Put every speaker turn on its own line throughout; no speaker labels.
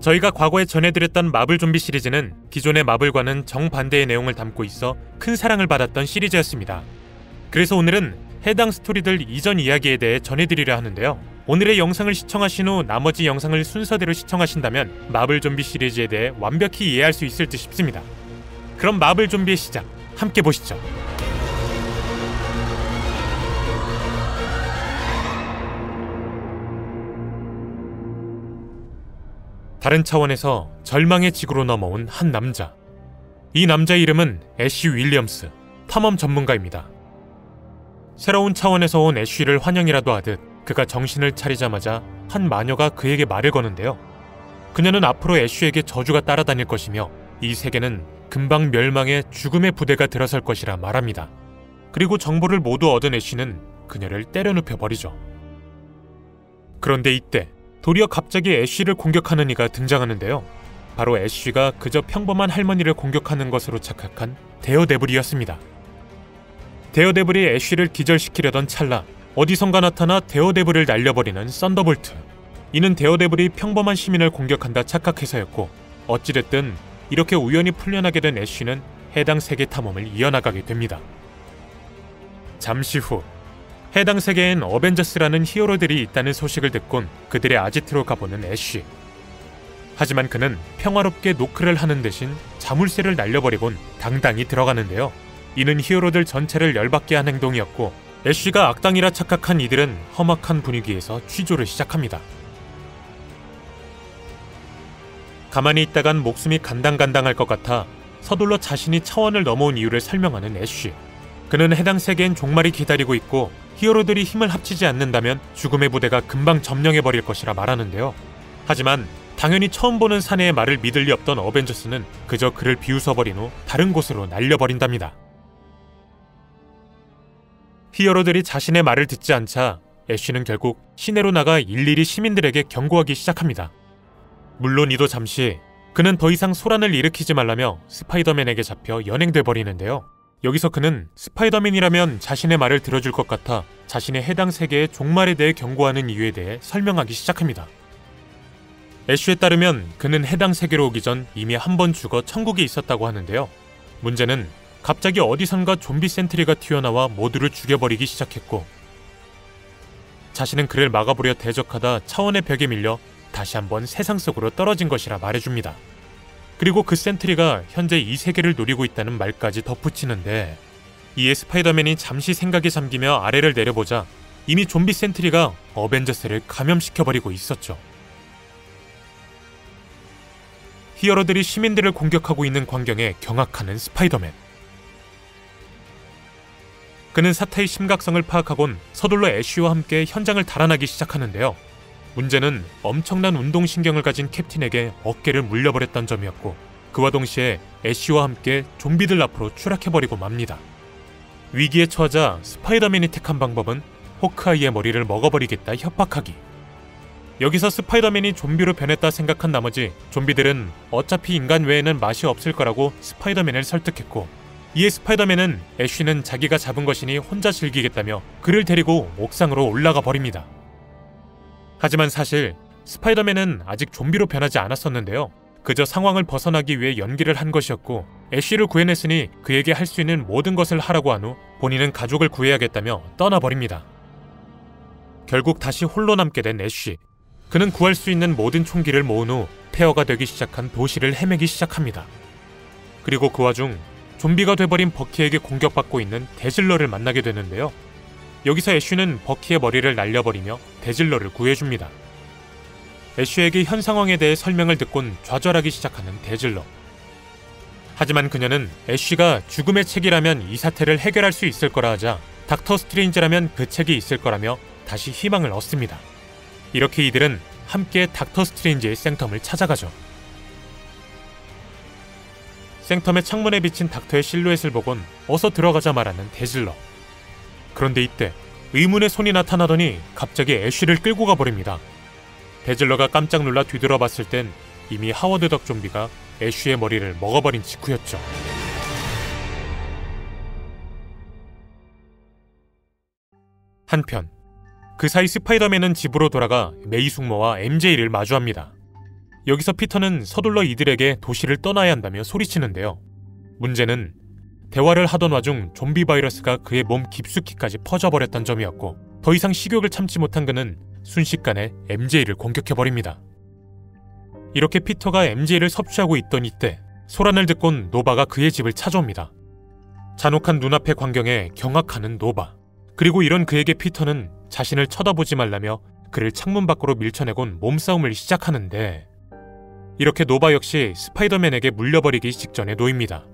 저희가 과거에 전해드렸던 마블 좀비 시리즈는 기존의 마블과는 정반대의 내용을 담고 있어 큰 사랑을 받았던 시리즈였습니다. 그래서 오늘은 해당 스토리들 이전 이야기에 대해 전해드리려 하는데요. 오늘의 영상을 시청하신 후 나머지 영상을 순서대로 시청하신다면 마블 좀비 시리즈에 대해 완벽히 이해할 수 있을 듯 싶습니다. 그럼 마블 좀비의 시작, 함께 보시죠. 다른 차원에서 절망의 지구로 넘어온 한 남자. 이 남자의 이름은 애쉬 윌리엄스, 탐험 전문가입니다. 새로운 차원에서 온 애쉬를 환영이라도 하듯 그가 정신을 차리자마자 한 마녀가 그에게 말을 거는데요. 그녀는 앞으로 애쉬에게 저주가 따라다닐 것이며 이 세계는 금방 멸망의 죽음의 부대가 들어설 것이라 말합니다. 그리고 정보를 모두 얻은 애쉬는 그녀를 때려 눕혀버리죠. 그런데 이때 도리어 갑자기 애쉬를 공격하는 이가 등장하는데요. 바로 애쉬가 그저 평범한 할머니를 공격하는 것으로 착각한 데어데블이었습니다. 데어데블이 애쉬를 기절시키려던 찰나 어디선가 나타나 데어데블을 날려버리는 썬더볼트. 이는 데어데블이 평범한 시민을 공격한다 착각해서였고, 어찌됐든 이렇게 우연히 풀려나게 된 애쉬는 해당 세계 탐험을 이어나가게 됩니다. 잠시 후 해당 세계엔 어벤져스라는 히어로들이 있다는 소식을 듣곤 그들의 아지트로 가보는 애쉬. 하지만 그는 평화롭게 노크를 하는 대신 자물쇠를 날려버리곤 당당히 들어가는데요. 이는 히어로들 전체를 열받게 한 행동이었고, 애쉬가 악당이라 착각한 이들은 험악한 분위기에서 취조를 시작합니다. 가만히 있다간 목숨이 간당간당할 것 같아 서둘러 자신이 차원을 넘어온 이유를 설명하는 애쉬. 그는 해당 세계엔 종말이 기다리고 있고 히어로들이 힘을 합치지 않는다면 죽음의 부대가 금방 점령해버릴 것이라 말하는데요. 하지만 당연히 처음 보는 사내의 말을 믿을 리 없던 어벤져스는 그저 그를 비웃어버린 후 다른 곳으로 날려버린답니다. 히어로들이 자신의 말을 듣지 않자 애쉬는 결국 시내로 나가 일일이 시민들에게 경고하기 시작합니다. 물론 이도 잠시, 그는 더 이상 소란을 일으키지 말라며 스파이더맨에게 잡혀 연행돼 버리는데요. 여기서 그는 스파이더맨이라면 자신의 말을 들어줄 것 같아 자신의 해당 세계의 종말에 대해 경고하는 이유에 대해 설명하기 시작합니다. 애쉬에 따르면 그는 해당 세계로 오기 전 이미 한 번 죽어 천국에 있었다고 하는데요. 문제는 갑자기 어디선가 좀비 센트리가 튀어나와 모두를 죽여버리기 시작했고, 자신은 그를 막아보려 대적하다 차원의 벽에 밀려 다시 한번 세상 속으로 떨어진 것이라 말해줍니다. 그리고 그 센트리가 현재 이 세계를 노리고 있다는 말까지 덧붙이는데, 이에 스파이더맨이 잠시 생각에 잠기며 아래를 내려보자 이미 좀비 센트리가 어벤져스를 감염시켜버리고 있었죠. 히어로들이 시민들을 공격하고 있는 광경에 경악하는 스파이더맨. 그는 사태의 심각성을 파악하곤 서둘러 애쉬와 함께 현장을 달아나기 시작하는데요. 문제는 엄청난 운동신경을 가진 캡틴에게 어깨를 물려버렸던 점이었고, 그와 동시에 애쉬와 함께 좀비들 앞으로 추락해버리고 맙니다. 위기에 처하자 스파이더맨이 택한 방법은 호크아이의 머리를 먹어버리겠다 협박하기. 여기서 스파이더맨이 좀비로 변했다 생각한 나머지 좀비들은 어차피 인간 외에는 맛이 없을 거라고 스파이더맨을 설득했고, 이에 스파이더맨은 애쉬는 자기가 잡은 것이니 혼자 즐기겠다며 그를 데리고 옥상으로 올라가 버립니다. 하지만 사실 스파이더맨은 아직 좀비로 변하지 않았었는데요. 그저 상황을 벗어나기 위해 연기를 한 것이었고, 애쉬를 구해냈으니 그에게 할 수 있는 모든 것을 하라고 한 후 본인은 가족을 구해야겠다며 떠나버립니다. 결국 다시 홀로 남게 된 애쉬. 그는 구할 수 있는 모든 총기를 모은 후 폐허가 되기 시작한 도시를 헤매기 시작합니다. 그리고 그 와중 좀비가 돼버린 버키에게 공격받고 있는 대질러를 만나게 되는데요. 여기서 애쉬는 버키의 머리를 날려버리며 대질러를 구해줍니다. 애쉬에게 현 상황에 대해 설명을 듣곤 좌절하기 시작하는 대질러. 하지만 그녀는 애쉬가 죽음의 책이라면 이 사태를 해결할 수 있을 거라 하자 닥터 스트레인지라면 그 책이 있을 거라며 다시 희망을 얻습니다. 이렇게 이들은 함께 닥터 스트레인지의 생텀을 찾아가죠. 생텀의 창문에 비친 닥터의 실루엣을 보곤 어서 들어가자 말하는 대질러. 그런데 이때 의문의 손이 나타나더니 갑자기 애쉬를 끌고 가버립니다. 대질러가 깜짝 놀라 뒤돌아봤을 땐 이미 하워드 덕 좀비가 애쉬의 머리를 먹어버린 직후였죠. 한편 그 사이 스파이더맨은 집으로 돌아가 메이 숙모와 MJ를 마주합니다. 여기서 피터는 서둘러 이들에게 도시를 떠나야 한다며 소리치는데요. 문제는 대화를 하던 와중 좀비 바이러스가 그의 몸 깊숙이까지 퍼져버렸던 점이었고, 더 이상 식욕을 참지 못한 그는 순식간에 MJ를 공격해버립니다. 이렇게 피터가 MJ를 섭취하고 있던 이때 소란을 듣곤 노바가 그의 집을 찾아옵니다. 잔혹한 눈앞의 광경에 경악하는 노바. 그리고 이런 그에게 피터는 자신을 쳐다보지 말라며 그를 창문 밖으로 밀쳐내곤 몸싸움을 시작하는데, 이렇게 노바 역시 스파이더맨에게 물려버리기 직전에 놓입니다.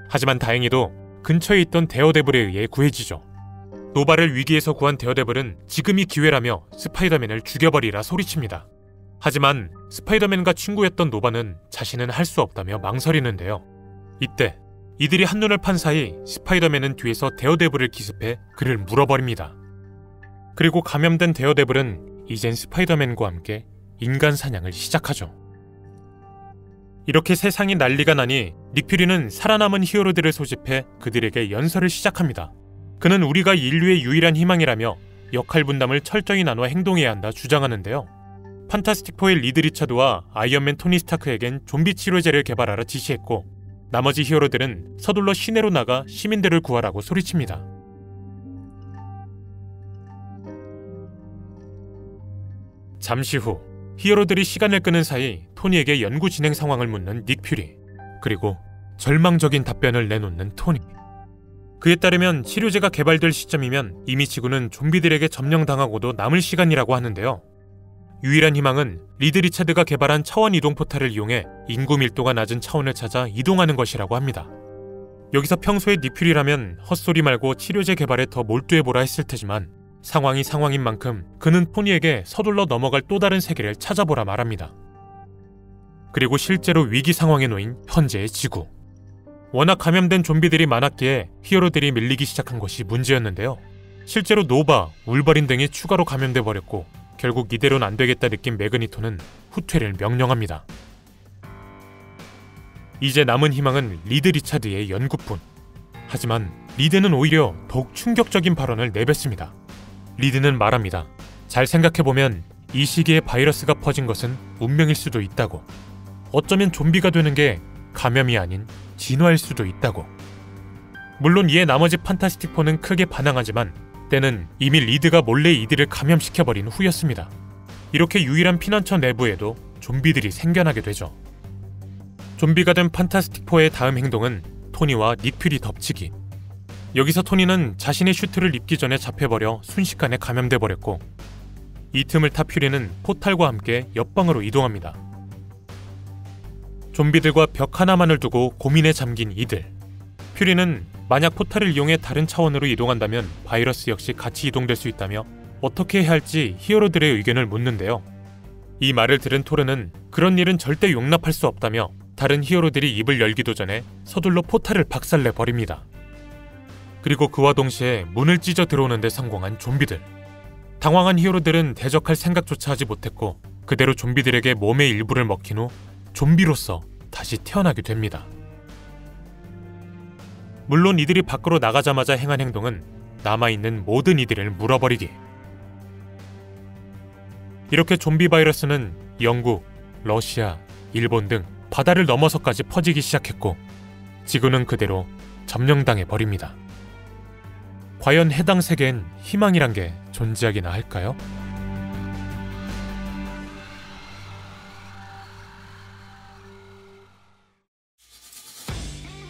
하지만 다행히도 근처에 있던 데어데블에 의해 구해지죠. 노바를 위기에서 구한 데어데블은 지금이 기회라며 스파이더맨을 죽여버리라 소리칩니다. 하지만 스파이더맨과 친구였던 노바는 자신은 할 수 없다며 망설이는데요. 이때 이들이 한눈을 판 사이 스파이더맨은 뒤에서 데어데블을 기습해 그를 물어버립니다. 그리고 감염된 데어데블은 이젠 스파이더맨과 함께 인간 사냥을 시작하죠. 이렇게 세상이 난리가 나니 닉 퓨리는 살아남은 히어로들을 소집해 그들에게 연설을 시작합니다. 그는 우리가 인류의 유일한 희망이라며 역할 분담을 철저히 나눠 행동해야 한다 주장하는데요. 판타스틱4의 리드 리처드와 아이언맨 토니 스타크에겐 좀비 치료제를 개발하라 지시했고, 나머지 히어로들은 서둘러 시내로 나가 시민들을 구하라고 소리칩니다. 잠시 후 히어로들이 시간을 끄는 사이 토니에게 연구 진행 상황을 묻는 닉 퓨리, 그리고 절망적인 답변을 내놓는 토니. 그에 따르면 치료제가 개발될 시점이면 이미 지구는 좀비들에게 점령당하고도 남을 시간이라고 하는데요. 유일한 희망은 리드 리차드가 개발한 차원 이동 포탈을 이용해 인구 밀도가 낮은 차원을 찾아 이동하는 것이라고 합니다. 여기서 평소에 닉 퓨리라면 헛소리 말고 치료제 개발에 더 몰두해보라 했을 테지만, 상황이 상황인 만큼 그는 토니에게 서둘러 넘어갈 또 다른 세계를 찾아보라 말합니다. 그리고 실제로 위기 상황에 놓인 현재의 지구. 워낙 감염된 좀비들이 많았기에 히어로들이 밀리기 시작한 것이 문제였는데요. 실제로 노바, 울버린 등이 추가로 감염돼 버렸고, 결국 이대로는 안 되겠다 느낀 매그니토는 후퇴를 명령합니다. 이제 남은 희망은 리드 리차드의 연구뿐. 하지만 리드는 오히려 더욱 충격적인 발언을 내뱉습니다. 리드는 말합니다. 잘 생각해보면 이 시기에 바이러스가 퍼진 것은 운명일 수도 있다고. 어쩌면 좀비가 되는 게 감염이 아닌 진화일 수도 있다고. 물론 이에 나머지 판타스틱4는 크게 반항하지만 때는 이미 리드가 몰래 이들을 감염시켜버린 후였습니다. 이렇게 유일한 피난처 내부에도 좀비들이 생겨나게 되죠. 좀비가 된 판타스틱4의 다음 행동은 토니와 닉 퓨리 덮치기. 여기서 토니는 자신의 슈트를 입기 전에 잡혀버려 순식간에 감염돼 버렸고, 이 틈을 타 퓨리는 포탈과 함께 옆방으로 이동합니다. 좀비들과 벽 하나만을 두고 고민에 잠긴 이들. 퓨리는 만약 포탈을 이용해 다른 차원으로 이동한다면 바이러스 역시 같이 이동될 수 있다며 어떻게 해야 할지 히어로들의 의견을 묻는데요. 이 말을 들은 토르는 그런 일은 절대 용납할 수 없다며 다른 히어로들이 입을 열기도 전에 서둘러 포탈을 박살내 버립니다. 그리고 그와 동시에 문을 찢어 들어오는 데 성공한 좀비들. 당황한 히어로들은 대적할 생각조차 하지 못했고, 그대로 좀비들에게 몸의 일부를 먹힌 후 좀비로서 다시 태어나게 됩니다. 물론 이들이 밖으로 나가자마자 행한 행동은 남아있는 모든 이들을 물어버리기. 이렇게 좀비 바이러스는 영국, 러시아, 일본 등 바다를 넘어서까지 퍼지기 시작했고, 지구는 그대로 점령당해 버립니다. 과연 해당 세계엔 희망이란 게 존재하기나 할까요?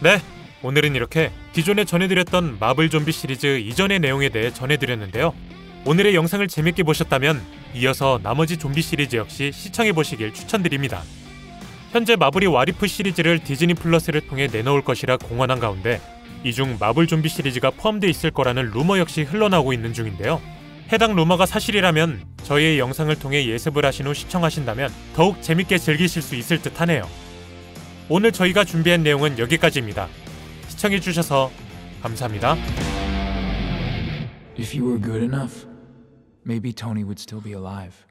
네, 오늘은 이렇게 기존에 전해드렸던 마블 좀비 시리즈 이전의 내용에 대해 전해드렸는데요. 오늘의 영상을 재밌게 보셨다면 이어서 나머지 좀비 시리즈 역시 시청해보시길 추천드립니다. 현재 마블이 와리프 시리즈를 디즈니 플러스를 통해 내놓을 것이라 공언한 가운데 이 중 마블 좀비 시리즈가 포함되어 있을 거라는 루머 역시 흘러나오고 있는 중인데요. 해당 루머가 사실이라면 저희의 영상을 통해 예습을 하신 후 시청하신다면 더욱 재밌게 즐기실 수 있을 듯 하네요. 오늘 저희가 준비한 내용은 여기까지입니다. 시청해주셔서 감사합니다.
If you were good enough, maybe Tony would still be alive.